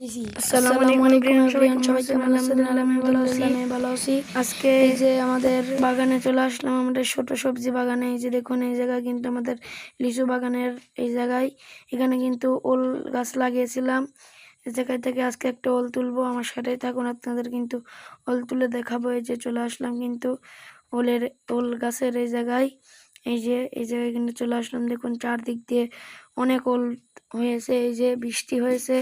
আসসালামু আলাইকুম এভরিওয়ান, সবাই কেমন আছেন? আমি ভালো আছি। আজকে এই যে আমাদের বাগানে চলে আসলাম, আমাদের ছোট সবজি বাগানে। এই যে দেখুন, এই জায়গায় কিন্তু আমাদের লিচু বাগানের এই জায়গায় এখানে কিন্তু ওল গাছ লাগিয়েছিলাম। এই জায়গায় থেকে আজকে একটা ওল তুলবো, আমার সাথেই থাকুন, আপনাদের কিন্তু ওল তুলে দেখাবো। এই যে চলে আসলাম কিন্তু ওল গাছের এই জায়গায়। এই জায়গায় কিন্তু চলে আসলাম, দেখুন চারদিক দিয়ে অনেক ওল হয়েছে। এই যে বৃষ্টি হয়েছে,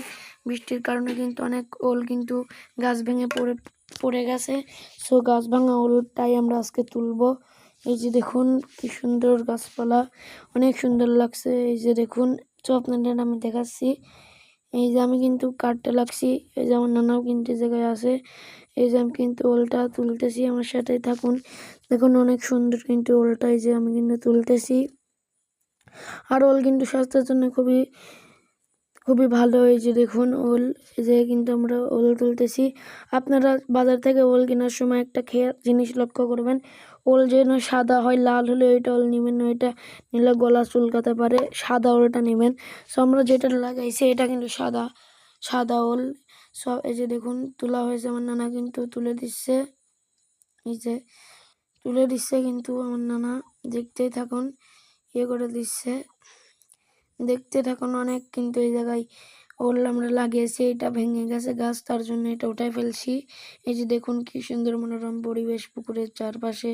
বৃষ্টির কারণে কিন্তু অনেক ওল কিন্তু গাছ ভেঙে পড়ে গেছে। সো গাছ ভাঙা ওলটাই আমরা আজকে তুলবো। এই যে দেখুন কি সুন্দর গাছপালা, অনেক সুন্দর লাগছে। এই যে দেখুন, আপনাদের আমি দেখাচ্ছি। এই যে আমি কিন্তু কাটতে লাগছি, এই যে আমার নানাও কিন্তু জায়গায় আছে। এই যে আমি কিন্তু ওলটা তুলতেছি, আমার সাথেই থাকুন। দেখুন অনেক সুন্দর কিন্তু ওলটা, এই যে আমি কিন্তু তুলতেছি। আর ওল কিন্তু স্বাস্থ্যের জন্য খুবই খুবই ভালো। এই যে দেখুন ওল, এই যে কিন্তু আমরা ওল তুলতেছি। আপনারা বাজার থেকে ওল কেনার সময় একটা জিনিস লক্ষ্য করবেন, ওল যেন সাদা হয়, লাল হলে ওইটা ওল নেবেন, ওইটা নিলে গলা চুলকাতে পারে, সাদা ওলটা নেবেন। সো আমরা যেটা লাগাইছি এটা কিন্তু সাদা ওল। সব এই যে দেখুন তোলা হয়েছে, আমার নানা কিন্তু তুলে দিচ্ছে। এই যে তুলে দিচ্ছে কিন্তু আমার নানা, দেখতেই থাকুন, করে দিচ্ছে, দেখতে থাকুন। অনেক কিন্তু এই জায়গায় ওল আমরা লাগিয়েছি, এটা ভেঙে গেছে গাছ, তার জন্য এটা উঠাই ফেলছি। এই যে দেখুন কি সুন্দর মনোরম পরিবেশ, পুকুরের চারপাশে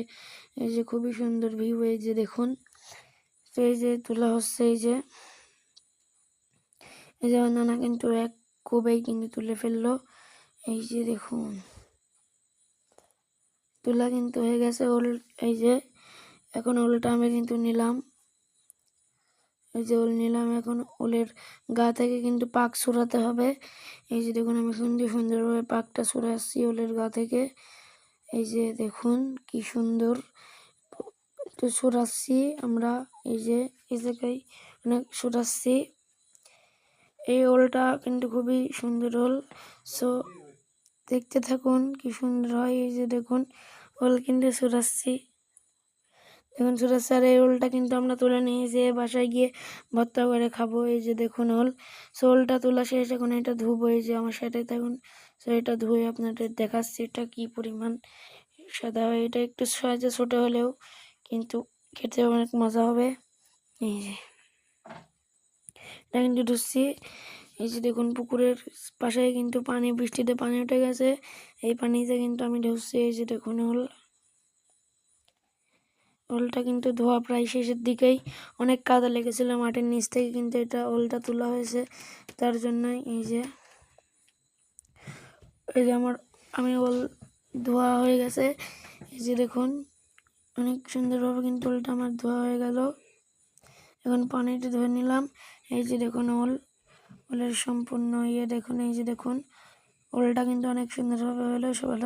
এই যে খুবই সুন্দর ভিউ। এই যে দেখুন, তো এই যে তোলা হচ্ছে, এই যে আমার নানা কিন্তু এক কোবেই কিন্তু তুলে ফেললো। এই যে দেখুন তোলা কিন্তু হয়ে গেছে ওল। এই যে এখন ওলটা আমি কিন্তু নিলাম, এই যে ওল নিলাম। এখন ওলের গা থেকে কিন্তু পাক ছড়াতে হবে। এই যে দেখুন আমি সুন্দরভাবে পাকটা ছড়াচ্ছি ওলের গা থেকে। এই যে দেখুন কি সুন্দর তো ছড়াচ্ছি আমরা। এই যে এই জায়গায় অনেক ছড়াচ্ছি। এই ওলটা কিন্তু খুবই সুন্দর ওল। সো দেখতে থাকুন কি সুন্দর হয়। এই যে দেখুন ওল কিন্তু ছড়াচ্ছি, দেখুন ছড়াচ্ছি। আর এই ওলটা কিন্তু আমরা তুলে নিয়ে যেয়ে বাসায় গিয়ে ভর্তা করে খাবো। এই যে দেখুন ওল। সো ওলটা তোলা শেষ, এখন এটা ধুবো। এই যে আমার সাথে থাকুন। সো এটা ধুয়ে আপনাদের দেখাচ্ছি এটা কি পরিমাণ সাদা হয়। এটা একটু সাইজে ছোট হলেও কিন্তু খেতে অনেক মজা হবে। এই যে এটা কিন্তু ধুচ্ছি। এই যে দেখুন পুকুরের পাশে কিন্তু পানি, বৃষ্টিতে পানি উঠে গেছে, এই পানিতে কিন্তু আমি ধুচ্ছি। এই যে দেখুন ওলটা কিন্তু ধোয়া প্রায় শেষের দিকেই, অনেক কাদা লেগেছিল মাটির নিচ থেকে, কিন্তু এটা ওলটা তোলা হয়েছে, তার জন্যই। এই যে আমি ওল ধোয়া হয়ে গেছে। এই যে দেখুন অনেক সুন্দরভাবে কিন্তু ওলটা আমার ধোয়া হয়ে গেল। এখন পানিটা ধুয়ে নিলাম। এই যে দেখুন ওলের সম্পূর্ণ দেখুন। এই যে দেখুন ওলটা কিন্তু অনেক সুন্দরভাবে হলো। সবাই